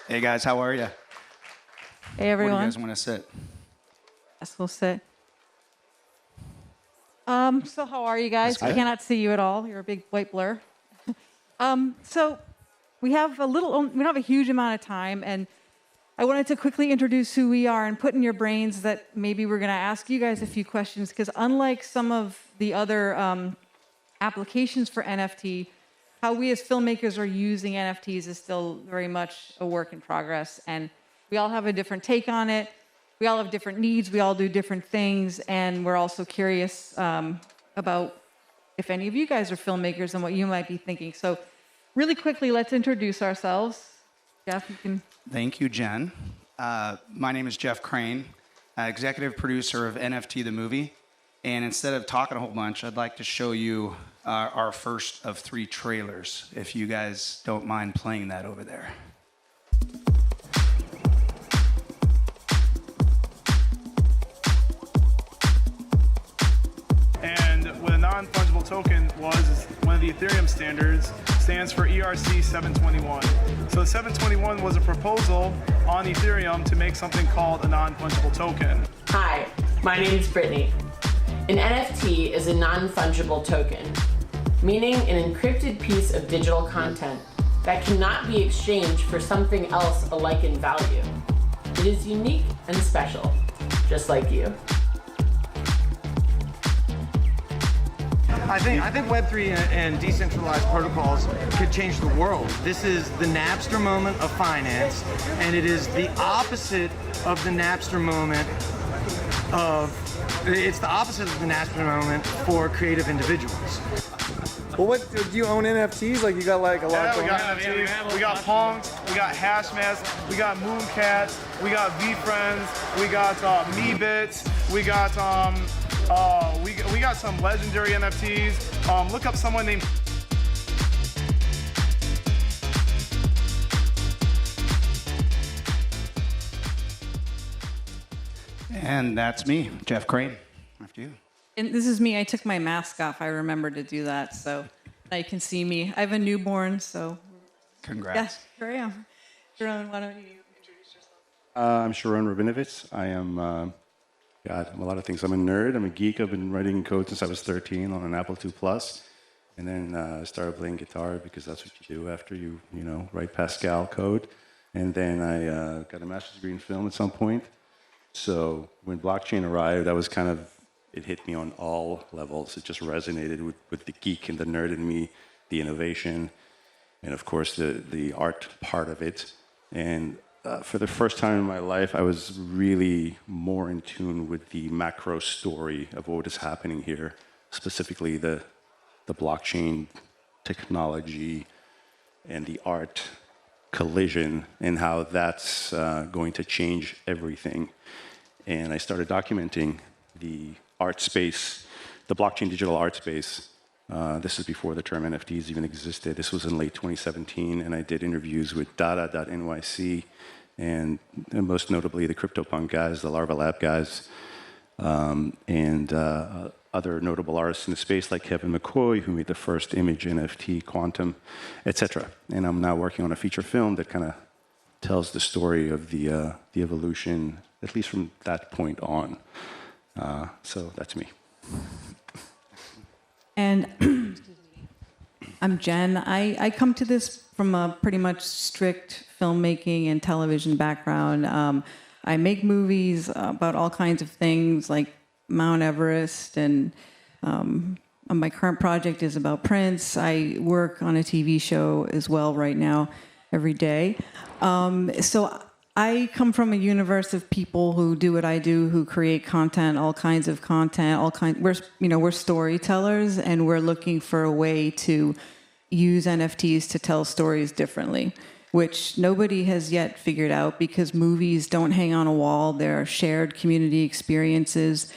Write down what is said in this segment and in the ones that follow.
Hey guys, how are you? Hey everyone. Where do you guys want to sit? Yes, we'll sit. So how are you guys? I cannot see you at all. You're a big white blur. So we have we don't have a huge amount of time, and I wanted to quickly introduce who we are and put in your brains that maybe we're going to ask you guys a few questions, because unlike some of the other applications for NFT, how we as filmmakers are using NFTs is still very much a work in progress, and we all have a different take on it. We all have different needs. We all do different things, and we're also curious about if any of you guys are filmmakers and what you might be thinking. So really quickly, let's introduce ourselves. Jeff, you can... Thank you, Jen. My name is Jeff Crane, executive producer of NFT the movie. And instead of talking a whole bunch, I'd like to show you our first of 3 trailers, if you guys don't mind playing that over there. And what a non-fungible token is one of the Ethereum standards, stands for ERC 721. So 721 was a proposal on Ethereum to make something called a non-fungible token. Hi, my name is Brittany. An NFT is a non-fungible token, meaning an encrypted piece of digital content that cannot be exchanged for something else alike in value. It is unique and special, just like you. I think Web3 and decentralized protocols could change the world. This is the Napster moment of finance, and it is the opposite of the Napster moment it's the opposite of the Napster moment for creative individuals. Well, what do you own NFTs? Like, you got like a lot. Yeah, we got NFTs, we got punks, we got hash masks, we got mooncats, we got VFriends, we got Meebits, we got we got some legendary NFTs. Look up someone named. And that's me, Jeff Crane. After you. And this is me. I took my mask off. I remembered to do that, so now you can see me. I have a newborn, so... Congrats. Yes, here I am. Sherone, why don't you introduce yourself? I'm Sherone Rabinovitz. I am, I'm a lot of things. I'm a nerd. I'm a geek. I've been writing code since I was 13 on an Apple II Plus. And then I started playing guitar because that's what you do after you write Pascal code. And then I got a master's degree in film at some point. So when blockchain arrived, it hit me on all levels. It just resonated with the geek and the nerd in me, the innovation, and of course the art part of it. And for the first time in my life, I was really more in tune with the macro story of what is happening here, specifically the blockchain technology and the art collision and how that's going to change everything. And I started documenting the art space, the blockchain digital art space. This is before the term NFTs even existed. This was in late 2017, and I did interviews with NYC, and most notably the CryptoPunk guys, the Larva Lab guys, and other notable artists in the space like Kevin McCoy, who made the first image NFT, Quantum, etc. And I'm now working on a feature film that kind of tells the story of the evolution, at least from that point on. So that's me. And I'm Jen. I come to this from a pretty much strict filmmaking and television background. I make movies about all kinds of things like Mount Everest, and my current project is about Prince. I work on a TV show as well right now, every day. So I come from a universe of people who do what I do, who create content, all kinds of content, we're storytellers, and we're looking for a way to use NFTs to tell stories differently, which nobody has yet figured out, because movies don't hang on a wall. They're shared community experiences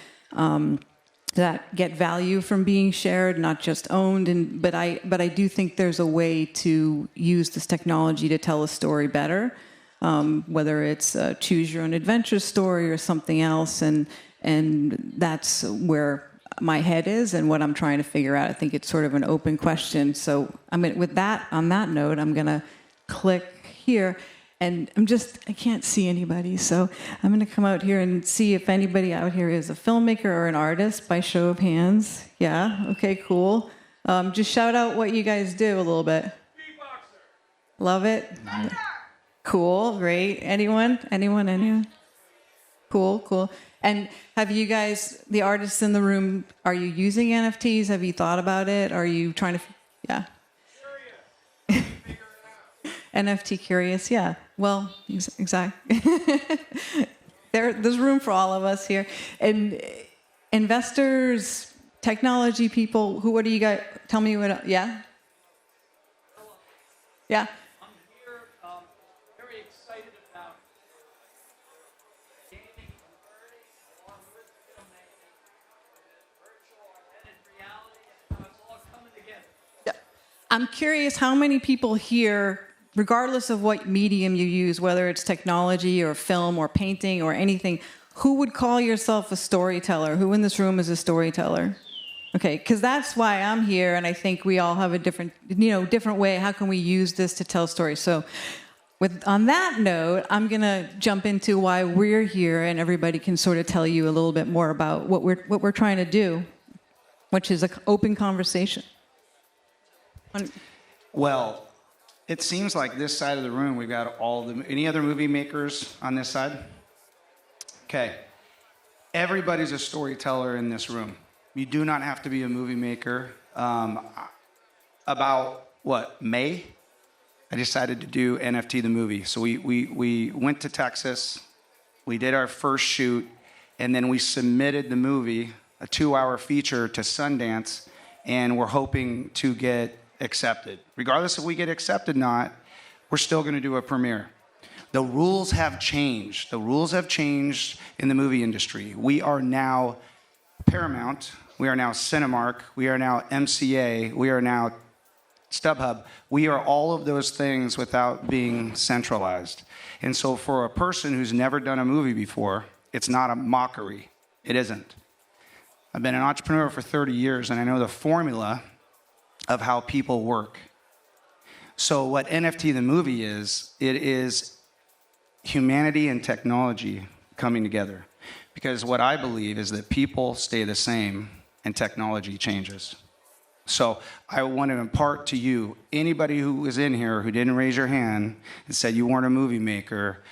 that get value from being shared, not just owned. But I do think there's a way to use this technology to tell a story better. Whether it's a choose your own adventure story or something else, and that's where my head is and what I'm trying to figure out. I think it's sort of an open question. So on that note, I'm gonna click here. And I can't see anybody, so I'm going to come out here and see if anybody out here is a filmmaker or an artist by show of hands. Yeah, okay, cool. Just shout out what you guys do a little bit. Beatboxer. Love it. Cool, great. Anyone? Cool. And have you guys, the artists in the room, are you using NFTs? Have you thought about it? Are you trying to, yeah? Curious. NFT curious, yeah. Well, exactly. There's room for all of us here. And investors, technology people, what do you guys, tell me what, yeah? Yeah. I'm here, very excited about gaming and learning, along with filmmaking, virtual augmented reality, and how it's all coming together. Yeah. I'm curious how many people here, regardless of what medium you use, whether it's technology or film or painting or anything, who would call yourself a storyteller? Who in this room is a storyteller? Okay, because that's why I'm here, and I think we all have a different way. How can we use this to tell stories? So, on that note, I'm gonna jump into why we're here, and everybody can sort of tell you a little bit more about what we're trying to do, which is an open conversation. Well, it seems like this side of the room, we've got any other movie makers on this side? Okay. Everybody's a storyteller in this room. You do not have to be a movie maker. About, May? I decided to do NFT the movie. So we went to Texas, we did our first shoot, and then we submitted the movie, a 2-hour feature, to Sundance, and we're hoping to get accepted. Regardless if we get accepted or not, we're still going to do a premiere. The rules have changed. The rules have changed in the movie industry. We are now Paramount. We are now Cinemark. We are now MCA. We are now StubHub. We are all of those things without being centralized. And so for a person who's never done a movie before, it's not a mockery. It isn't. I've been an entrepreneur for 30 years, and I know the formula of how people work. So what NFT the movie is, it is humanity and technology coming together. Because what I believe is that people stay the same and technology changes. So I want to impart to you, anybody who is in here who didn't raise your hand and said you weren't a movie maker,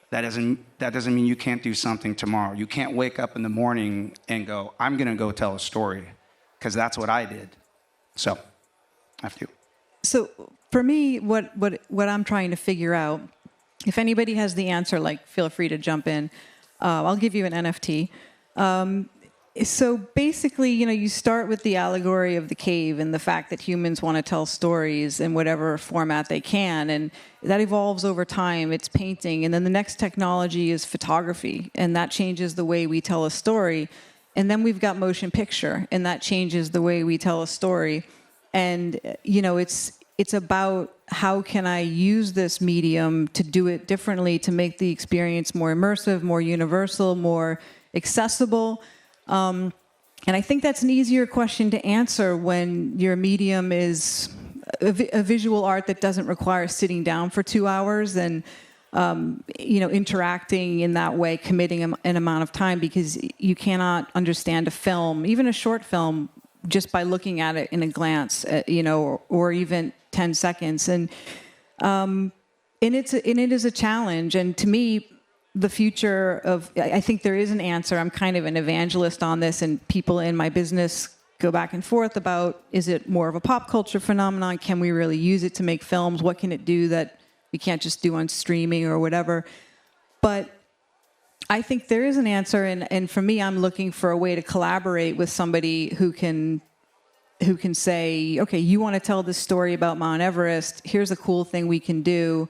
that doesn't mean you can't do something tomorrow. You can't wake up in the morning and go, I'm going to go tell a story, because that's what I did. So, after you. So for me, what I'm trying to figure out, if anybody has the answer, feel free to jump in. I'll give you an NFT. So basically, you start with the allegory of the cave and the fact that humans want to tell stories in whatever format they can, and that evolves over time. It's painting, and then the next technology is photography, and that changes the way we tell a story. And then we've got motion picture, and that changes the way we tell a story. And, it's about how can I use this medium to do it differently, to make the experience more immersive, more universal, more accessible. And I think that's an easier question to answer when your medium is a visual art that doesn't require sitting down for 2 hours and, interacting in that way, committing an amount of time, because you cannot understand a film, even a short film, just by looking at it in a glance, or even 10 seconds. And it is a challenge. And to me, the future of, I think there is an answer. I'm kind of an evangelist on this, and people in my business go back and forth about, is it more of a pop culture phenomenon? Can we really use it to make films? What can it do that we can't just do on streaming or whatever? But I think there is an answer, and for me, I'm looking for a way to collaborate with somebody who can say, okay, you want to tell this story about Mount Everest, here's a cool thing we can do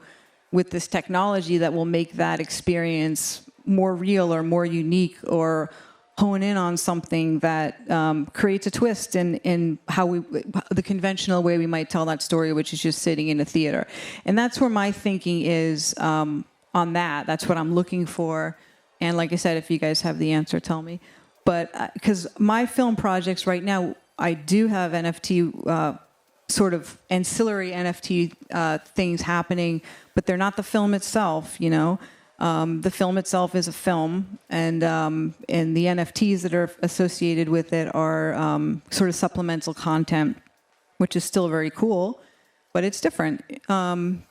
with this technology that will make that experience more real or more unique, or hone in on something that creates a twist in how the conventional way we might tell that story, which is just sitting in a theater. And that's where my thinking is on that. That's what I'm looking for. And like I said, if you guys have the answer, tell me. But because my film projects right now, I do have NFT sort of ancillary NFT things happening, but they're not the film itself, you know. The film itself is a film, and the NFTs that are associated with it are sort of supplemental content, which is still very cool, but it's different.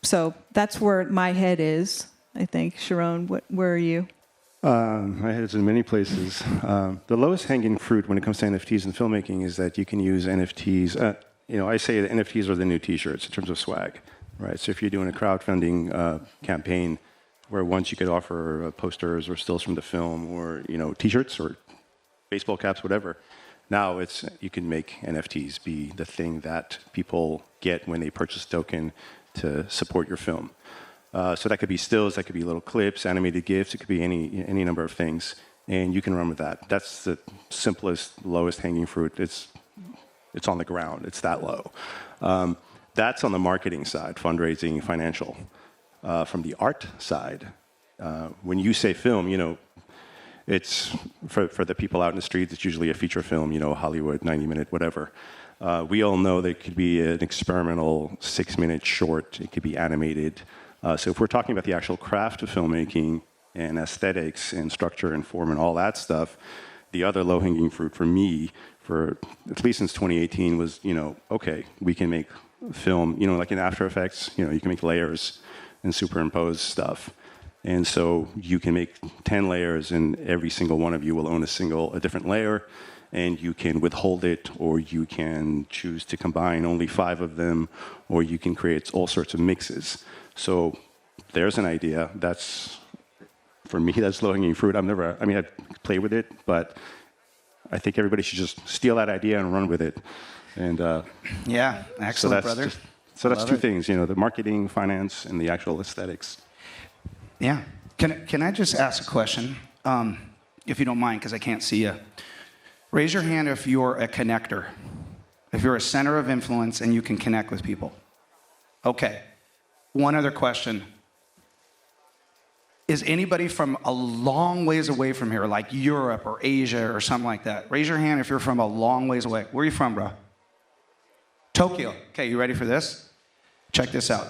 So that's where my head is, I think. Sherone, where are you? My head is in many places. The lowest hanging fruit when it comes to NFTs and filmmaking is that you can use NFTs. I say that NFTs are the new T-shirts in terms of swag, right? So if you're doing a crowdfunding campaign, where once you could offer posters or stills from the film, or T-shirts or baseball caps, whatever. Now you can make NFTs be the thing that people get when they purchase a token to support your film. So that could be stills, that could be little clips, animated GIFs, it could be any number of things, and you can run with that. That's the simplest, lowest hanging fruit. It's on the ground. It's that low. That's on the marketing side, fundraising, financial. From the art side, when you say film, it's for the people out in the streets, it's usually a feature film, Hollywood, 90-minute, whatever. We all know that it could be an experimental 6-minute short. It could be animated. So if we're talking about the actual craft of filmmaking and aesthetics and structure and form and all that stuff, the other low-hanging fruit for me, for at least since 2018, was, okay, we can make film, like in After Effects, you can make layers and superimpose stuff. And so you can make 10 layers, and every single one of you will own a different layer, and you can withhold it, or you can choose to combine only 5 of them, or you can create all sorts of mixes. So there's an idea. For me, that's low-hanging fruit. I play with it, but I think everybody should just steal that idea and run with it. And yeah, excellent, brother. So that's two things, the marketing, finance, and the actual aesthetics. Yeah. Can I just ask a question, if you don't mind, because I can't see you? Raise your hand if you're a connector, if you're a center of influence and you can connect with people. Okay. One other question. Is anybody from a long ways away from here, like Europe or Asia or something like that? Raise your hand if you're from a long ways away. Where are you from, bro? Tokyo. Okay, you ready for this? Check this out.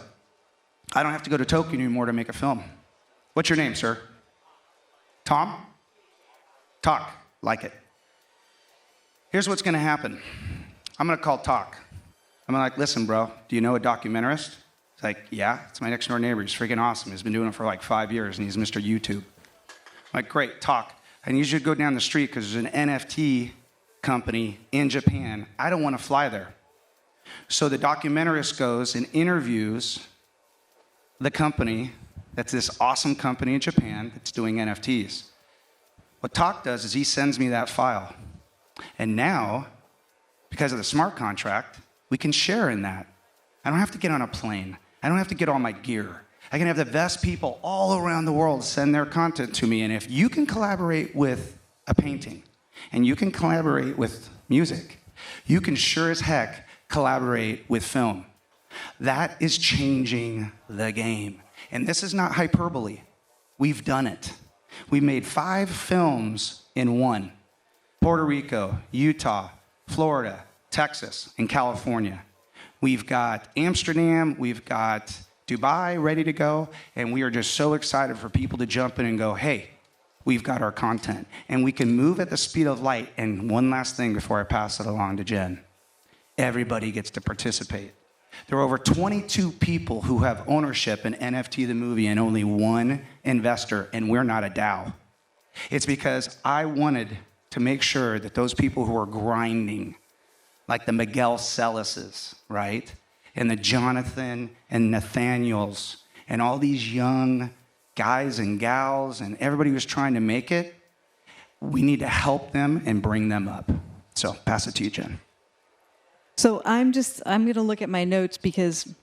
I don't have to go to Tokyo anymore to make a film. What's your name, sir? Tom? Talk. Like it. Here's what's going to happen. I'm going to call Talk. I'm like, listen, bro, do you know a documentarist? He's like, yeah, it's my next door neighbor. He's freaking awesome. He's been doing it for like 5 years, and he's Mr. YouTube. I'm like, great, Talk. I need you to go down the street because there's an NFT company in Japan. I don't want to fly there. So the documentarist goes and interviews the company that's this awesome company in Japan that's doing NFTs. What Talk does is he sends me that file. And now, because of the smart contract, we can share in that. I don't have to get on a plane. I don't have to get all my gear. I can have the best people all around the world send their content to me. And if you can collaborate with a painting and you can collaborate with music, you can sure as heck collaborate with film. That is changing the game. And this is not hyperbole. We've done it. We made 5 films in one. Puerto Rico, Utah, Florida, Texas, and California. We've got Amsterdam, we've got Dubai ready to go, and we are just so excited for people to jump in and go, hey, we've got our content. And we can move at the speed of light. And one last thing before I pass it along to Jen. Everybody gets to participate. There are over 22 people who have ownership in NFT the movie and only 1 investor, and we're not a DAO. It's because I wanted to make sure that those people who are grinding, like the Miguel Celises, right? And the Jonathan and Nathaniels, and all these young guys and gals, and everybody who's trying to make it, we need to help them and bring them up. So pass it to you, Jen. So I'm going to look at my notes because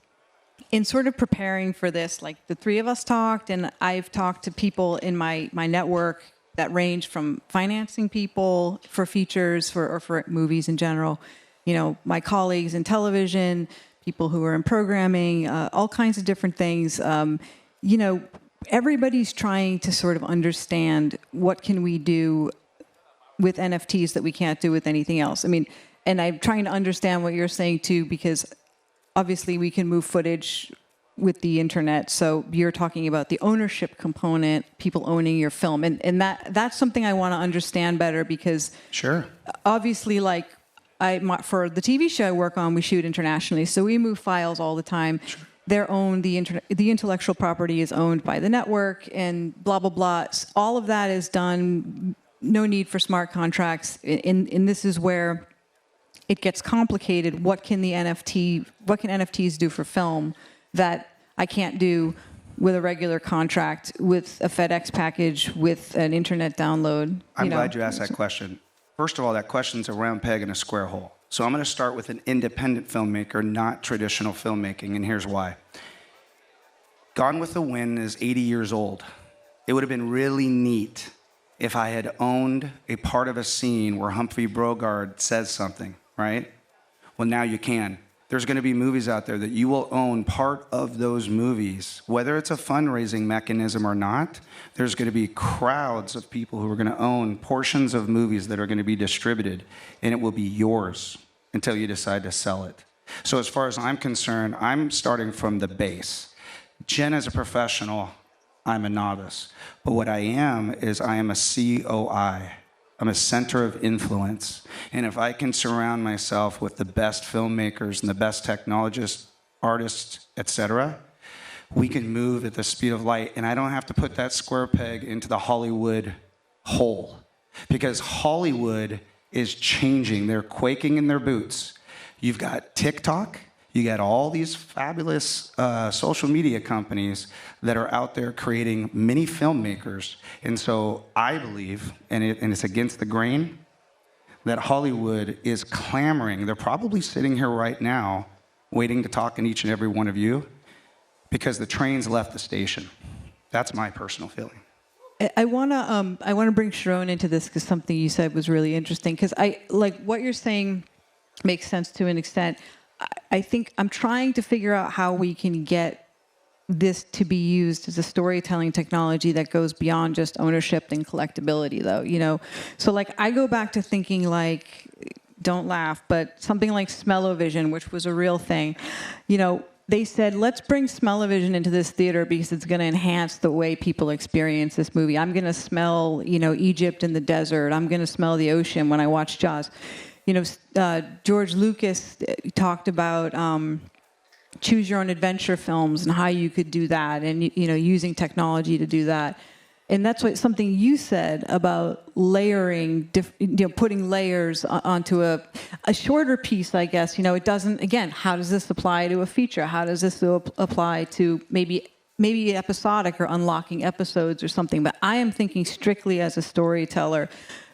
in sort of preparing for this, like the 3 of us talked, and I've talked to people in my network that range from financing people for features or for movies in general, my colleagues in television, people who are in programming, all kinds of different things. Everybody's trying to sort of understand what can we do with NFTs that we can't do with anything else. And I'm trying to understand what you're saying too, because obviously we can move footage with the internet. So you're talking about the ownership component, people owning your film. And that's something I want to understand better, because Sure. obviously, like, for the TV show I work on, we shoot internationally, so we move files all the time. Sure. They're owned, the intellectual property is owned by the network, and blah, blah, blah. All of that is done, no need for smart contracts. And this is where it gets complicated. What can NFTs do for film that I can't do with a regular contract, with a FedEx package, with an internet download? I'm glad you asked that question. First of all, that question's a round peg in a square hole. So I'm going to start with an independent filmmaker, not traditional filmmaking, and here's why. Gone with the Wind is 80 years old. It would have been really neat if I had owned a part of a scene where Humphrey Bogart says something, right? Well, now you can. There's going to be movies out there that you will own part of those movies, whether it's a fundraising mechanism or not. There's going to be crowds of people who are going to own portions of movies that are going to be distributed, and it will be yours until you decide to sell it. So as far as I'm concerned, I'm starting from the base. Jen is a professional. I'm a novice. But what I am is I am a COI. I'm a center of influence. And if I can surround myself with the best filmmakers and the best technologists, artists, etc., we can move at the speed of light. And I don't have to put that square peg into the Hollywood hole. Because Hollywood is changing. They're quaking in their boots. You've got TikTok. You got all these fabulous social media companies that are out there creating mini filmmakers. And so I believe, and it's against the grain, that Hollywood is clamoring. They're probably sitting here right now waiting to talk to each and every one of you because the train's left the station. That's my personal feeling. I want to bring Sherone into this, because something you said was really interesting. Because I like what you're saying makes sense to an extent. I think I'm trying to figure out how we can get this to be used as a storytelling technology that goes beyond just ownership and collectability, though. You know, so like I go back to thinking, like, don't laugh, but something like smell-o-vision, which was a real thing. You know, they said, let's bring smell-o-vision into this theater because it's going to enhance the way people experience this movie. I'm going to smell, you know, Egypt in the desert. I'm going to smell the ocean when I watch Jaws. You know, George Lucas talked about choose your own adventure films and how you could do that, and you know, using technology to do that. And that's what something you said about layering, you know, putting layers onto a shorter piece. I guess, you know, it doesn't. Again, how does this apply to a feature? How does this apply to maybe episodic or unlocking episodes or something? But I am thinking strictly as a storyteller,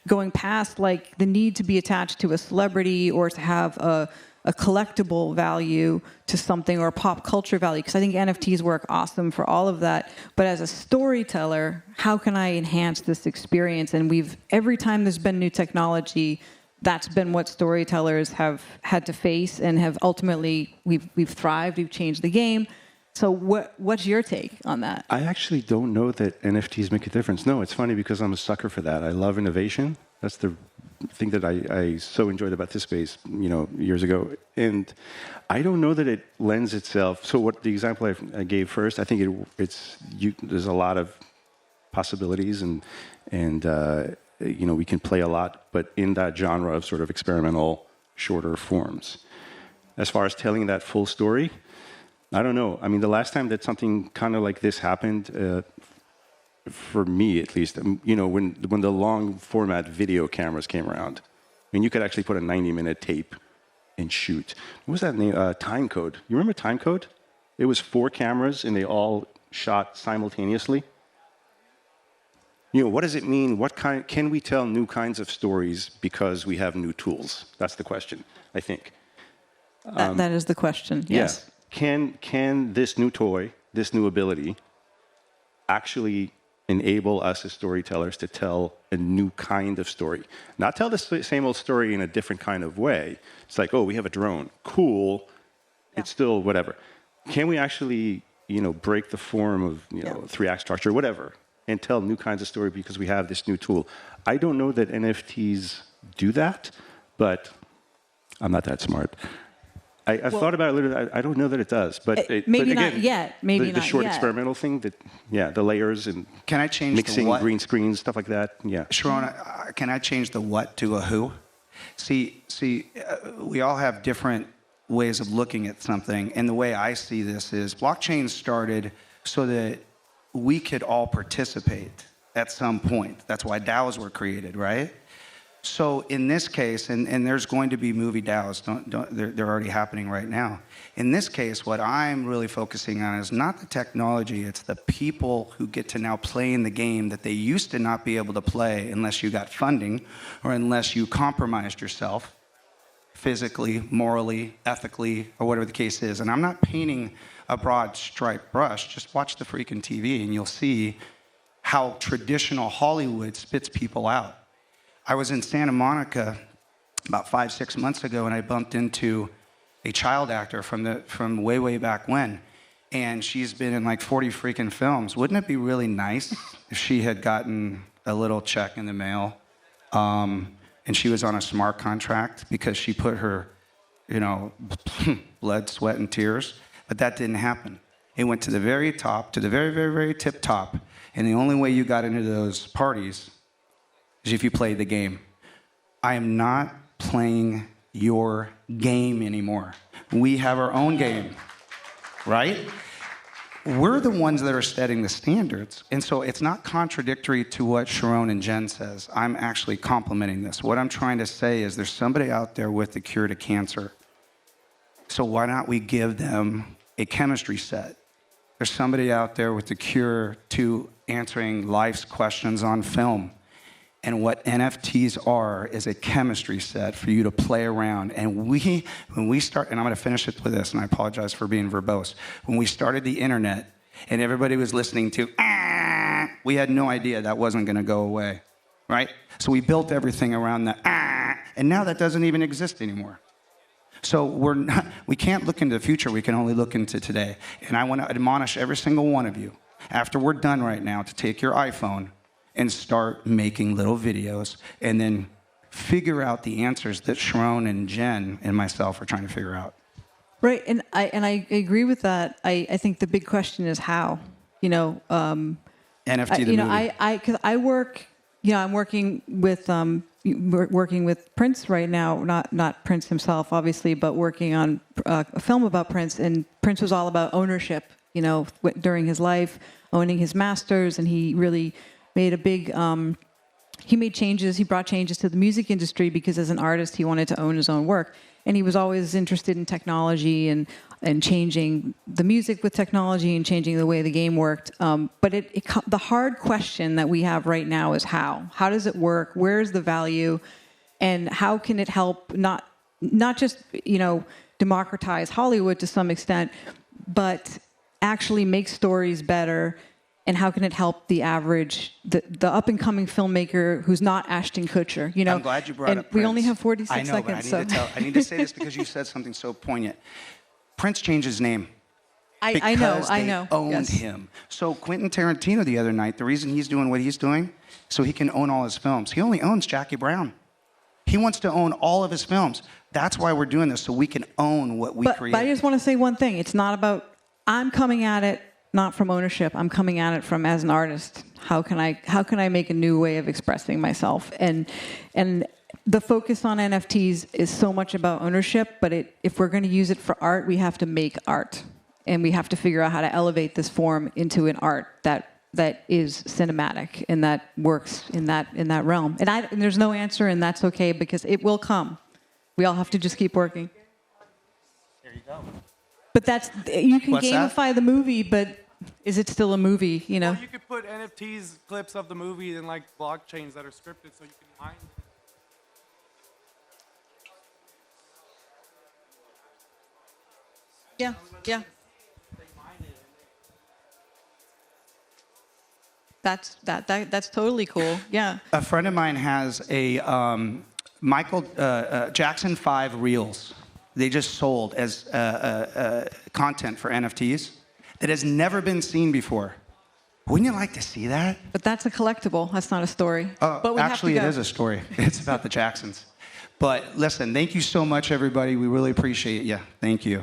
going past like the need to be attached to a celebrity or to have a collectible value to something, or a pop culture value, because I think NFTs work awesome for all of that. But as a storyteller, how can I enhance this experience? And every time there's been new technology, that's been what storytellers have had to face, and have ultimately we've thrived, we've changed the game. So what's your take on that? I actually don't know that NFTs make a difference. No, it's funny because I'm a sucker for that. I love innovation. That's the thing that I so enjoyed about this space, you know, years ago. And I don't know that it lends itself. So what the example I gave first, I think there's a lot of possibilities, and you know, we can play a lot, but in that genre of sort of experimental, shorter forms. As far as telling that full story, I don't know. I mean, the last time that something kind of like this happened, for me at least, you know, when the long format video cameras came around, I mean, you could actually put a 90-minute tape and shoot. What was that name? Time Code. You remember Time Code? It was 4 cameras and they all shot simultaneously. You know, what does it mean? Can we tell new kinds of stories because we have new tools? That's the question, I think. That is the question. Yes. Yeah. Can this new toy, this new ability, actually enable us as storytellers to tell a new kind of story? Not tell the same old story in a different kind of way. It's like, oh, we have a drone. Cool. Yeah. It's still whatever. Can we actually, you know, break the form of, you know, 3-act structure, whatever, and tell new kinds of story because we have this new tool? I don't know that NFTs do that, but I'm not that smart. I've thought about it a little. I don't know that it does, but maybe again, not yet. Maybe the not short yet. experimental thing. The layers and Can I change mixing the what? green screens, stuff like that. Yeah. Sherone, can I change the what to a who? See, we all have different ways of looking at something, and the way I see this is blockchain started so that we could all participate at some point. That's why DAOs were created, right? So in this case, and there's going to be movie DAOs, they're already happening right now. In this case, what I'm really focusing on is not the technology, it's the people who get to now play in the game that they used to not be able to play unless you got funding or unless you compromised yourself physically, morally, ethically, or whatever the case is. And I'm not painting a broad striped brush, just watch the freaking TV and you'll see how traditional Hollywood spits people out. I was in Santa Monica about 5-6 months ago, and I bumped into a child actor from way back when, and she's been in like 40 freaking films. Wouldn't it be really nice if she had gotten a little check in the mail, and she was on a smart contract because she put her, blood, sweat, and tears? But that didn't happen. It went to the very top, to the very tip top, and the only way you got into those parties is if you played the game. I am not playing your game anymore. We have our own game, right? We're the ones that are setting the standards. And so it's not contradictory to what Sherone and Jen says. I'm actually complimenting this. What I'm trying to say is there's somebody out there with the cure to cancer. So why not we give them a chemistry set? There's somebody out there with the cure to answering life's questions on film. And what NFTs are is a chemistry set for you to play around. And when we start, and I'm going to finish it with this, and I apologize for being verbose. When we started the internet and everybody was listening to, we had no idea that wasn't going to go away, right? So we built everything around the, and now that doesn't even exist anymore. So we can't look into the future, we can only look into today. And I want to admonish every single one of you, after we're done right now, to take your iPhone and start making little videos and then figure out the answers that Sherone and Jen and myself are trying to figure out. Right, and I agree with that. I think the big question is how. NFT the movie. Because I work, I'm working with Prince right now, not Prince himself, obviously, but working on a film about Prince. And Prince was all about ownership, during his life, owning his masters, and he really made a big, he brought changes to the music industry because as an artist, he wanted to own his own work. And he was always interested in technology and changing the music with technology and changing the way the game worked. But the hard question that we have right now is how? How does it work? Where's the value? And how can it help not just, democratize Hollywood to some extent, but actually make stories better? And how can it help the average, the up-and-coming filmmaker who's not Ashton Kutcher? I'm glad you brought up Prince. We only have 46 I know, seconds. But I need to say this because you said something so poignant. Prince changed his name. I know. They owned him. So Quentin Tarantino the other night, the reason he's doing what he's doing, so he can own all his films. He only owns Jackie Brown. He wants to own all of his films. That's why we're doing this, so we can own what we create. But I just want to say one thing. It's not about, I'm coming at it not from ownership. I'm coming at it from as an artist. How can I make a new way of expressing myself? And the focus on NFTs is so much about ownership, but if we're going to use it for art, we have to make art. And we have to figure out how to elevate this form into an art that is cinematic and that works in that realm. And there's no answer, and that's okay because it will come. We all have to just keep working. There you go. But you can What's gamify that? the movie, but is it still a movie, Well, you could put NFTs, clips of the movie in like blockchains that are scripted so you can mine them. Yeah. That's totally cool. Yeah. A friend of mine has a Michael Jackson 5 reels. They just sold as content for NFTs that has never been seen before. Wouldn't you like to see that? But that's a collectible. That's not a story. But we Actually, have to it go. is a story. It's about the Jacksons. But listen, thank you so much, everybody. We really appreciate you. Thank you.